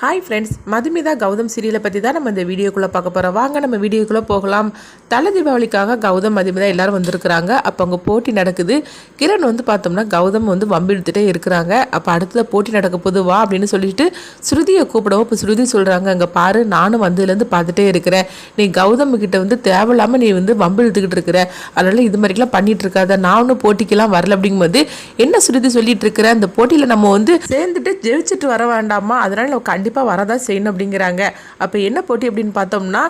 Hi friends, Madhumitha Gautham சீரியலை பற்றி தான் நம்ம இந்த வீடியோக்குள்ளே பார்க்க போகிறோம். வாங்க நம்ம வீடியோக்குள்ளே போகலாம். தலை தீபாவளிக்காக கௌதம் மதுமிதா எல்லோரும் வந்திருக்கிறாங்க. அப்போ அங்கே போட்டி நடக்குது. கிரண் பார்த்தோம்னா கௌதம் வம்பு இழுத்துட்டே இருக்கிறாங்க. அப்போ அடுத்தது போட்டி நடக்க போது வா அப்படின்னு சொல்லிட்டு ஸ்ருதியை கூப்பிடவும் இப்போ ஸ்ருதி சொல்கிறாங்க, அங்கே பாரு, நானும் வந்ததுலேருந்து பார்த்துட்டே இருக்கிறேன். நீ கௌதம் கிட்ட தேவையில்லாமல் நீ வம்பு இழுத்துக்கிட்டு இருக்கிற, அதனால் இது மாதிரிலாம் பண்ணிட்டு இருக்காத. நான் ஒன்றும் போட்டிக்கெல்லாம் வரல அப்படிங்கும்போது என்ன ஸ்ருதி சொல்லிட்டு இருக்கிற, அந்த போட்டியில் நம்ம சேர்ந்துட்டு ஜெயிச்சுட்டு வர வேண்டாமா, அதனால் நம்ம கண்டிப்பாக வரதான் செய்யணும் அப்படிங்கிறாங்க. அப்போ என்ன போட்டி அப்படின்னு பார்த்தோம்னா,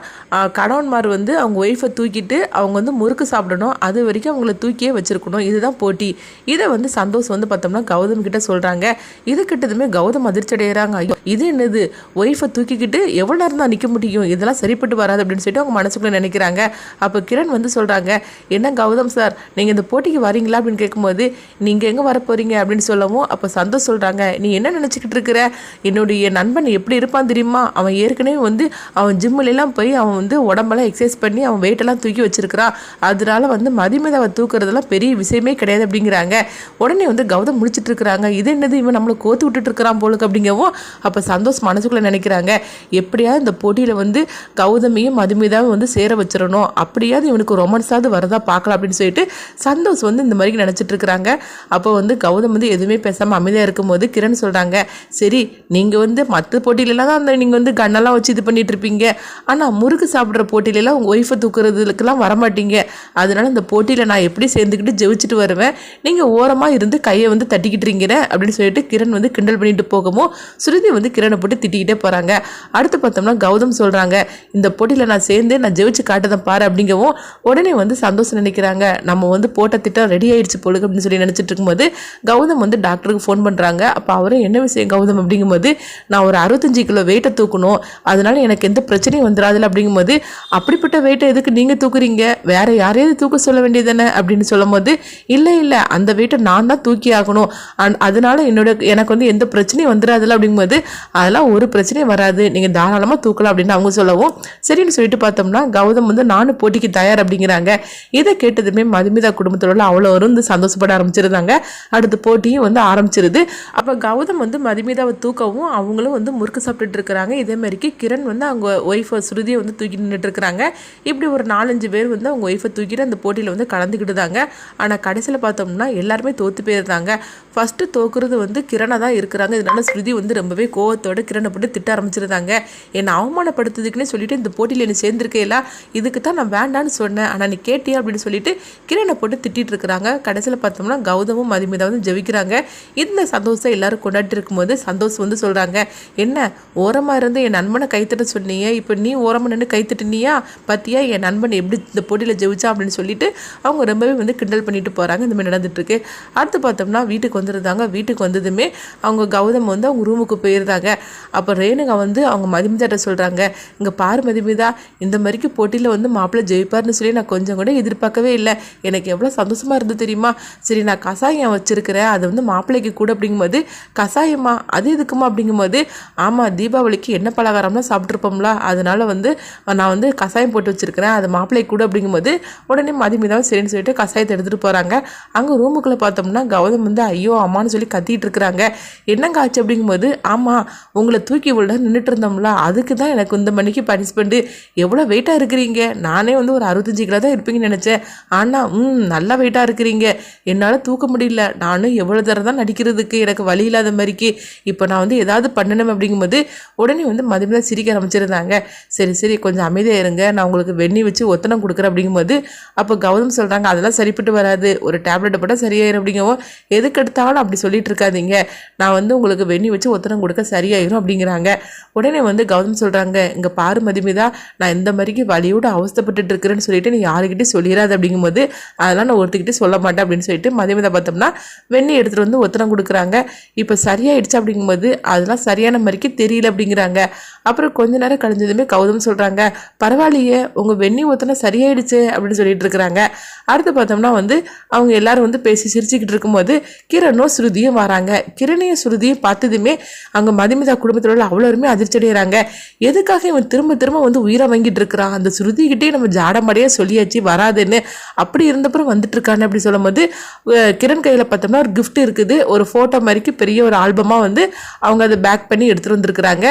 கணவன்மார் அவங்க ஒய்ஃபை தூக்கிட்டு அவங்க முறுக்கு சாப்பிடணும், அது வரைக்கும் அவங்கள தூக்கியே வச்சிருக்கணும், இதுதான் போட்டி. இதை சந்தோஷ் பார்த்தோம்னா கௌதம் கிட்ட சொல்கிறாங்க. இது கிட்டதுமே கௌதம் அதிர்ச்சி அடைகிறாங்க. ஐயோ, இது என்னது, ஒய்ஃபை தூக்கிக்கிட்டு எவ்வளோ நேரம் தான் நிற்க முடியும், இதெல்லாம் சரிப்பட்டு வராது அப்படின்னு சொல்லிட்டு அவங்க மனசுக்குள்ளே நினைக்கிறாங்க. அப்போ கிரண் சொல்கிறாங்க, என்ன கௌதம் சார், நீங்கள் இந்த போட்டிக்கு வரீங்களா அப்படின்னு கேட்கும்போது, நீங்கள் எங்கே வர போகிறீங்க அப்படின்னு சொல்லவும் அப்போ சந்தோஷ் சொல்கிறாங்க, நீ என்ன நினச்சிக்கிட்டு இருக்கிற, என்னுடைய நண்பன் எப்படி இருப்பான் தெரியுமா, அவன் ஏற்கனவே அவன் ஜிம்முலாம் போய் அவன் உடம்பெல்லாம் எக்ஸசைஸ் பண்ணி அவன் வெயிட்டெல்லாம் தூக்கி வச்சிருக்கிறான், அதனால மதிமீதாவை தூக்குறதெல்லாம் பெரிய விஷயமே கிடையாது அப்படிங்கிறாங்க. உடனே கௌதம் முடிச்சிட்டு இருக்கிறாங்க, இது என்னது, இவன் நம்மளை கோத்து விட்டுட்டு இருக்கிறான் போலுக்கு அப்படிங்கவும் அப்போ சந்தோஷ் மனசுக்குள்ளே நினைக்கிறாங்க, எப்படியாவது இந்த போட்டியில் கௌதமையும் மதுமிதாவும் சேர வச்சிடணும், அப்படியாவது இவனுக்கு ரொமான்ஸாவது வரதா பார்க்கலாம் அப்படின்னு சொல்லிட்டு சந்தோஷ் இந்த மாதிரி நினச்சிட்டு இருக்கிறாங்க. அப்போ கௌதம் எதுவுமே பேசாமல் அமைதியாக இருக்கும்போது கிரண் சொல்கிறாங்க, சரி நீங்கள் மற்ற போட்டியிலலாம் தான் நீங்கள் கண்ணெல்லாம் வச்சு இது பண்ணிட்டு இருப்பீங்க, ஆனால் முறுக்கு சாப்பிட்ற போட்டியிலலாம் உங்கள் ஒய்ஃபை தூக்குறதுக்கெல்லாம் வரமாட்டீங்க, அதனால இந்த போட்டியில் நான் எப்படி சேர்ந்துக்கிட்டு ஜெயிச்சுட்டு வருவேன், நீங்கள் ஓரமாக இருந்து கையை தட்டிக்கிட்டுறீங்க அப்படின்னு சொல்லிட்டு கிரண் கிண்டல் பண்ணிட்டு போகவும் ஸ்ருதி கிரணை போட்டு திட்டிக்கிட்டே போகிறாங்க. அடுத்து பார்த்தோம்னா கௌதம் சொல்கிறாங்க, இந்த போட்டியில் நான் சேர்ந்து நான் ஜெயிச்சு காட்டதான் பாரு அப்படிங்கவும் உடனே சந்தோஷம் நினைக்கிறாங்க, நம்ம போட்ட திட்டம் ரெடி ஆயிடுச்சு போலுக்கு அப்படின்னு சொல்லி நினச்சிட்டு இருக்கும்போது கௌதம் டாக்டருக்கு ஃபோன் பண்ணுறாங்க. அப்போ அவரும் என்ன விஷயம் கௌதம் அப்படிங்கும்போது, நான் ஒரு 65 கிலோ வெயிட்டை தூக்கணும், அதனால எனக்கு எந்த பிரச்சனையும் வந்துடாதுல அப்படிங்கும்போது, அப்படிப்பட்ட வெயிட்டை எதுக்கு நீங்கள் தூக்குறீங்க, வேற யாரையாவது தூக்க சொல்ல வேண்டியதானே அப்படின்னு சொல்லும் போது, இல்லை அந்த வெயிட்டை நான் தான் தூக்கி ஆகணும், அதனால எனக்கு எந்த பிரச்சனையும் வந்துடாதுல அப்படிங்கும்போது, அதெல்லாம் ஒரு பிரச்சனையும் வராது, நீங்கள் தாராளமாக தூக்கலாம் அப்படின்னு அவங்க சொல்லவும் சரின்னு சொல்லிட்டு பார்த்தோம்னா கௌதம் நானும் போட்டிக்கு தயார் அப்படிங்கிறாங்க. இதை கேட்டதுமே மதுமிதா குடும்பத்தோட அவ்வளோ சந்தோஷப்பட ஆரம்பிச்சிருந்தாங்க. அடுத்து போட்டியும் ஆரம்பிச்சிருது. அப்போ கௌதம் மதுமிதாவை தூக்கவும் அவங்களும் முறுக்கு சாப்பிட்டுட்டு இருக்கிறாங்க. இதே மாதிரிக்கு கிரண் அவங்க ஒய்ஃபை ஸ்ருதியை தூக்கி நின்றுட்டு இருக்கிறாங்க. இப்படி ஒரு 4-5 பேர் அவங்க ஒய்ஃபை தூக்கிட்டு அந்த போட்டியில் கலந்துக்கிட்டுதாங்க. ஆனால் கடைசியில் பார்த்தோம்னா எல்லாருமே தோற்று போயிருந்தாங்க. ஃபஸ்ட்டு தோக்குறது கிரணை தான் இருக்கிறாங்க. இதனால ஸ்ருதி ரொம்பவே கோவத்தோட கிரணை போட்டு திட்ட ஆரம்பிச்சிருந்தாங்க. என்னை அவமானப்படுத்துறதுக்குன்னே சொல்லிட்டு இந்த போட்டியில் என்னை சேர்ந்திருக்கேலா, இதுக்கு தான் நான் வேண்டான்னு சொன்னேன், ஆனால் நீ கேட்டியா அப்படின்னு சொல்லிட்டு கிரணை போட்டு திட்டிட்டு இருக்கிறாங்க. கடைசியில் பார்த்தோம்னா கௌதமும் மதுமிதாவும் ஜெயிக்கிறாங்க. இந்த சந்தோஷத்தை எல்லாரும் கொண்டாடி இருக்கும்போது சந்தோஷ் சொல்கிறாங்க, என்ன ஓரமாக இருந்து என் நண்பனை கைத்தட்ட சொன்னீங்க, இப்போ நீ ஓரமாக நின்று கைத்தட்டினியா, பார்த்தியா என் நண்பன் எப்படி இந்த போட்டியில் ஜெயிச்சா அப்படின்னு சொல்லிட்டு அவங்க ரொம்பவே கிண்டல் பண்ணிட்டு போகிறாங்க. இந்த மாதிரி நடந்துட்டுருக்கு. அடுத்து பார்த்தோம்னா வீட்டுக்கு வந்துருந்தாங்க. வீட்டுக்கு வந்ததுமே அவங்க கௌதம் அவங்க ரூமுக்கு போயிருந்தாங்க. அப்போ ரேணுகா அவங்க மதுமிதாட்ட சொல்கிறாங்க, இங்கே பாரு மதுமிதா, இந்த மாதிரிக்கு போட்டியில் மாப்பிள்ளை ஜெயிப்பார்னு சொல்லி நான் கொஞ்சம் கூட எதிர்பார்க்கவே இல்லை, எனக்கு எவ்வளோ சந்தோஷமாக இருந்து தெரியுமா, சரி நான் கசாயம் வச்சுருக்கிறேன், அது மாப்பிள்ளைக்கு கூட அப்படிங்கும்போது, கசாயமா அது எதுக்குமா அப்படிங்கும்போது, ஆமாம் தீபாவளிக்கு என்ன பலகாரம்லாம் சாப்பிட்ருப்போம்ல, அதனால நான் கசாயம் போட்டு வச்சுருக்கிறேன், அது மாப்பிள்ளை கூட அப்படிங்கும்போது உடனே மதுமிதாவும் சரின்னு சொல்லிட்டு கசாயத்தை எடுத்துகிட்டு போகிறாங்க. அங்கே ரூமுக்குள்ளே பார்த்தோம்னா கௌதம் ஐயோ அம்மான்னு சொல்லி கத்திட்டு இருக்கிறாங்க. என்னங்க ஆச்சு அப்படிங்கும்போது, ஆமாம் உங்களை தூக்கி விட நின்றுட்டு இருந்தோம்ல, அதுக்கு தான் எனக்கு இந்த மணிக்கு பனிஷ்மெண்ட்டு, எவ்வளோ வெயிட்டாக இருக்கிறீங்க, நானே ஒரு 65 கிலோ தான் இருப்பீங்கன்னு நினச்சேன், ஆனால் நல்லா வெயிட்டாக இருக்கிறீங்க, என்னால் தூக்க முடியல, நானும் எவ்வளோ தரம் தான் நடிக்கிறதுக்கு எனக்கு வழி இல்லாத மாதிரிக்கு, இப்போ நான் ஏதாவது பண்ணணும் அப்படிங்கும்போது உடனே மதுமிதா சிரிக்க ஆரம்பிச்சிருந்தாங்க. சரி கொஞ்சம் அமைதியாக இருங்க, நான் உங்களுக்கு வெந்நி வச்சு ஒத்தனம் கொடுக்குறேன் அப்படிங்கும்போது, அப்போ கௌதம் சொல்கிறாங்க, அதெல்லாம் சரிப்பட்டு வராது, ஒரு டேப்லெட்டை போட்டால் சரியாயிரும் அப்படிங்கவும், எதுக்கு எடுத்தாலும் அப்படி சொல்லிட்டு இருக்காதீங்க, நான் உங்களுக்கு வெந்நி வச்சு ஒத்தனம் கொடுக்க சரியாயிரும் அப்படிங்கிறாங்க. உடனே கௌதம் சொல்கிறாங்க, இங்கே பாரு மதுமிதா, நான் இந்த மாதிரிக்கு வலியோடு அவஸ்தப்பட்டு இருக்கிறேன்னு சொல்லிட்டு நீ யாருக்கிட்டே சொல்லிடாது அப்படிங்கும்போது, அதெல்லாம் நான் ஒருத்துக்கிட்டே சொல்ல மாட்டேன் அப்படின்னு சொல்லிட்டு மதுமிதா பார்த்தோம்னா வெந்நி எடுத்துகிட்டு ஒத்தனம் கொடுக்குறாங்க. இப்போ சரியாயிடுச்சு அப்படிங்கும்போது, அதெல்லாம் சரியான மாதிரிக்கு தெரியல அப்படிங்கிறாங்க. அப்புறம் கொஞ்ச நேரம் கழிஞ்சதுமே கௌதம் சொல்கிறாங்க, பரவாயில்லையே உங்கள் வெந்நி ஒத்தனம் சரியாயிடுச்சு அப்படின்னு சொல்லிட்டு இருக்கிறாங்க. அடுத்து பார்த்தோம்னா அவங்க எல்லாரும் பேசி சிரிச்சுக்கிட்டு இருக்கும்போது கிரணும் ஸ்ருதியும் வராங்க. கிரணையும் ஸ்ருதியும் பார்த்ததுமே அங்கே மதுமிதா குடும்பத்தோட அவ்வளோருமே அதிர்ச்சி அடைகிறாங்க. எதுக்காக இவன் திரும்ப திரும்ப உயிரை வாங்கிட்டு இருக்கிறான், அந்த ஸ்ருதிக்கிட்டே நம்ம ஜாடமடையாக சொல்லியாச்சு வராதுன்னு, அப்படி இருந்தப்பறம் வந்துட்டு இருக்கான்னு அப்படி சொல்லும் போது கிரண் கையில் பார்த்தோம்னா ஒரு கிஃப்ட் இருக்குது, ஒரு ஃபோட்டோ மாதிரிக்கு பெரிய ஒரு ஆல்பமாக அவங்க அதை பேக் பண்ணி எடுத்துகிட்டு வந்திருக்கிறாங்க.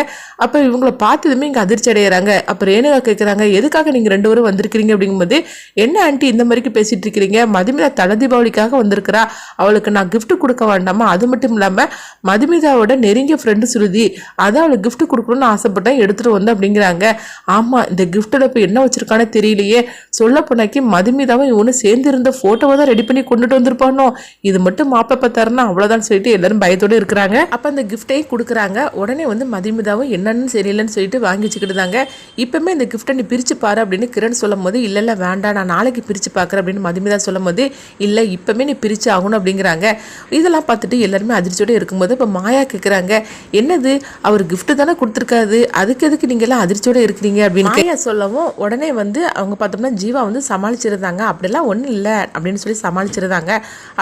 அப்போ இவங்களை பார்த்ததுமே இங்கே அதிர்ச்சி அடைகிறாங்க. அப்போ ரேணுகா கேட்குறாங்க, எதுக்காக நீங்கள் 2 பேரும் வந்திருக்கிறீங்க அப்படிங்கும்போது, என்ன ஆண்டி இந்த மாதிரிக்கு பேசிகிட்டு இருக்கிறீங்க, மதுமிதா தலை தீபாவளிக்காக வந்திருக்கிறா, அவளுக்கு நான் கிஃப்ட் கொடுக்க வேண்டாமா, அது மட்டும் இல்லாமல் மதுமிதாவோட நெருங்கிய ஃப்ரெண்டு சுருதி, அதான் அவளுக்கு கிஃப்ட் கொடுக்கணும்னு ஆசைப்பட்டேன், எடுத்துகிட்டு வந்து அப்படிங்கிறாங்க. ஆமாம், இந்த கிஃப்ட்டில் இப்போ என்ன வச்சுருக்கானே தெரியலையே, சொல்ல போனாக்கி மதுமிதாவும் இவனு சேர்ந்து இருந்த ஃபோட்டோவை தான் ரெடி பண்ணி கொண்டுட்டு வந்திருப்பானோ, இது மட்டும் மாப்பிள்ளை பார்த்தாருன்னா அவ்வளோதான் சொல்லிட்டு எல்லாரும் பயத்தோடு இருக்கிறாங்க. அப்போ அந்த கிஃப்ட்டையும் கொடுக்குறாங்க. உடனே வந்து மதுமிதாவும் என்னன்னு தெரியலன்னு சொல்லிட்டு வாங்கி வச்சுக்கிட்டுதாங்க. இப்பவுமே இந்த கிஃப்ட்டை நீ பிரித்து பாரு அப்படின்னு கிரண் சொல்லும் போது, இல்லை வேண்டாம், நான் நாளைக்கு பிரித்து பார்க்குறேன் அப்படின்னு மதுமிதா சொல்லும் போது, இல்லை இப்பவுமே நீ பிரித்து ஆகணும் அப்படிங்கிறாங்க. இதெல்லாம் பார்த்துட்டு எல்லாருமே அதிர்ச்சியோடு இருக்கும்போது இப்போ மாயா கேட்குறாங்க, என்னது அவர் கிஃப்ட் தானே கொடுத்துருக்காது, அதுக்கு எதுக்கு நீங்கள் எல்லாம் அதிர்ச்சியோடு இருக்கிறீங்க அப்படின்னு மாயா சொல்லவும், உடனே வந்து அவங்க பார்த்தோம்னா ஜீவா வந்து சமாளிச்சிருந்தாங்க. அப்படிலாம் ஒன்றும் இல்லை அப்படின்னு சொல்லி சமாளிச்சிருந்தாங்க.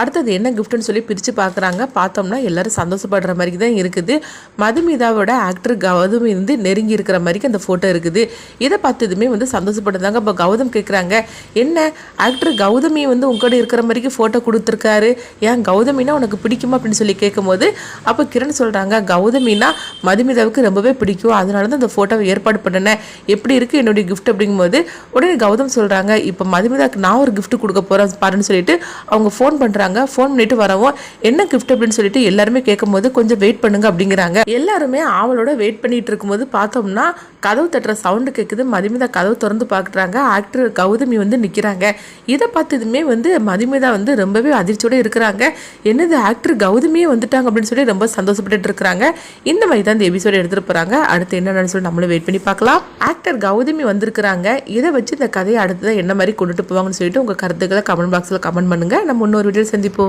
அடுத்தது என்ன கிஃப்ட்னு சொல்லி பிரித்து பார்க்குறாங்க. பார்த்தோம்னா எல்லாரும் சந்தோஷப்படுற மாதிரி தான் இருக்குது. மதுமிதாவோட ஆக்டர் கௌதமி வந்து நெருங்கி இருக்கிற மாதிரி அந்த ஃபோட்டோ இருக்குது. இதை பார்த்ததுமே வந்து சந்தோஷப்படுறாங்க. இப்போ கௌதம் கேட்குறாங்க, என்ன ஆக்டர் கௌதமி வந்து உங்களோட இருக்கிற மாதிரி ஃபோட்டோ கொடுத்துருக்காரு, ஏன் கௌதமினா உனக்கு பிடிக்குமா அப்படின்னு சொல்லி கேட்கும்போது, அப்போ கிரண் சொல்கிறாங்க, கௌதமினா மதுமிதாவுக்கு ரொம்பவே பிடிக்கும், அதனால தான் அந்த ஃபோட்டோவை ஏற்பாடு பண்ணினேன், எப்படி இருக்குது என்னுடைய கிஃப்ட் அப்படிங்கும்போது, உடனே கௌதம் சொல்கிறாங்க, இப்போ மதுமிதாவுக்கு நான் ஒரு கிஃப்ட் கொடுக்க போகிறேன் பாருன்னு சொல்லிட்டு அவங்க ஃபோன் பண்ணுறாங்க. ஃபோன் பண்ணிட்டு வரவும், என்ன கிஃப்ட் அப்படின்னு சொல்லிட்டு எல்லாருமே கேட்கும்போது, கொஞ்சம் வெயிட் பண்ணுங்க அப்படிங்கிறாங்க. எல்லாருமே அவளோட வெயிட் பண்ணிட்டு இருக்கும்போது பார்த்தோம்னா கதவு தட்டுற சவுண்டு கேட்குது. மதுமிதா கதவு திறந்து பார்க்குறாங்க. ஆக்டர் கௌதமி வந்து நிற்கிறாங்க. இதை பார்த்ததுமே வந்து மதுமிதா வந்து ரொம்பவே அதிர்ச்சியோடு இருக்கிறாங்க. என்னது ஆக்டர் கௌதமியே வந்துட்டாங்க அப்படின்னு சொல்லி ரொம்ப சந்தோஷப்பட்டு இருக்கிறாங்க. இந்த மாதிரி தான் இந்த எபிசோடு எடுத்துகிட்டு போகிறாங்க. அடுத்து என்னன்னு சொல்லி நம்மளும் வெயிட் பண்ணி பார்க்கலாம். ஆக்டர் கௌதமி வந்திருக்கிறாங்க. இதை வச்சு இந்த கதையை அடுத்ததான் என்ன மாதிரி கொண்டுட்டு போவாங்கன்னு சொல்லிட்டு உங்கள் கருத்துக்களை கமெண்ட் பாக்ஸில் கமெண்ட் பண்ணுங்கள். நம்ம இன்னொரு வீடியோ சந்திப்போம்.